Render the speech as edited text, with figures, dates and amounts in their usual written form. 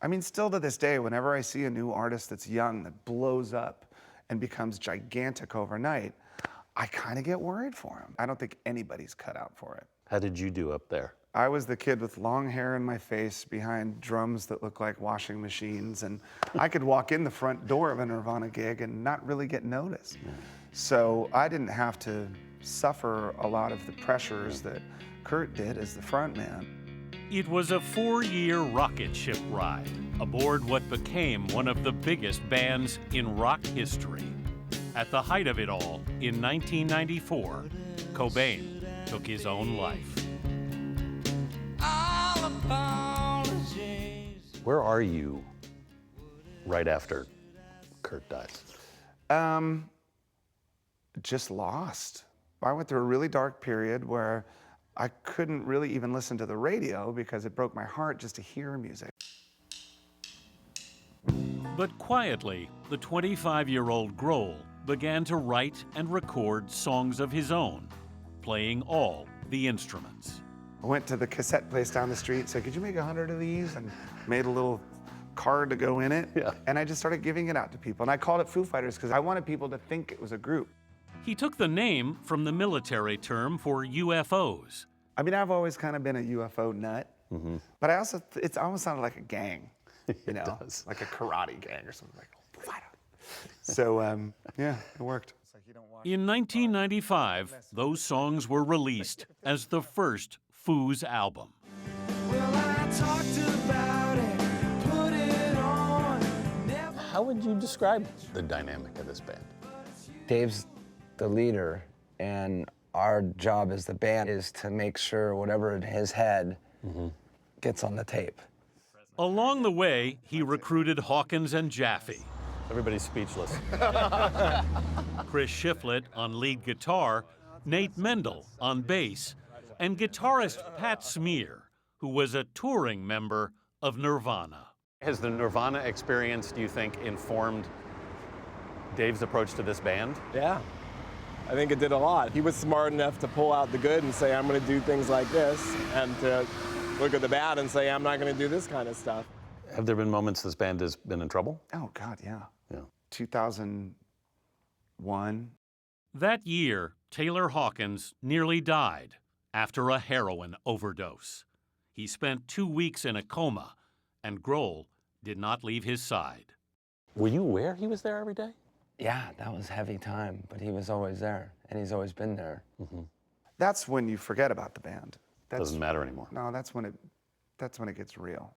I mean, still to this day, whenever I see a new artist that's young, that blows up and becomes gigantic overnight, I kind of get worried for him. I don't think anybody's cut out for it. How did you do up there? I was the kid with long hair in my face behind drums that look like washing machines, and I could walk in the front door of a Nirvana gig and not really get noticed. So I didn't have to suffer a lot of the pressures that Kurt did as the frontman. It was a 4-year rocket ship ride aboard what became one of the biggest bands in rock history. At the height of it all, in 1994, Cobain took his own life. Where are you right after Kurt dies? Just lost. I went through a really dark period where I couldn't really even listen to the radio because it broke my heart just to hear music. But quietly, the 25-year-old Grohl began to write and record songs of his own, playing all the instruments. I went to the cassette place down the street and said, could you make 100 of these? And made a little card to go in it. Yeah. And I just started giving it out to people. And I called it Foo Fighters because I wanted people to think it was a group. He took the name from the military term for UFOs. I mean, I've always kind of been a UFO nut, but I also, it almost sounded like a gang, you know, does. like a karate gang or something like that. So, yeah, it worked. In 1995, those songs were released as the first Foo's album. How would you describe the dynamic of this band? Dave's the leader, and our job as the band is to make sure whatever in his head gets on the tape. Along the way, he recruited Hawkins and Jaffe. Everybody's speechless. Chris Shiflett on lead guitar, Nate Mendel on bass, and guitarist Pat Smear, who was a touring member of Nirvana. Has the Nirvana experience, do you think, informed Dave's approach to this band? Yeah, I think it did a lot. He was smart enough to pull out the good and say, I'm going to do things like this, and to look at the bad and say, I'm not going to do this kind of stuff. Have there been moments this band has been in trouble? Oh, God, yeah. Yeah. 2001. That year, Taylor Hawkins nearly died after a heroin overdose. He spent 2 weeks in a coma, and Grohl did not leave his side. Were you aware he was there every day? Yeah, that was heavy time, but he was always there, and he's always been there. That's when you forget about the band. Doesn't matter anymore. No, that's when it gets real.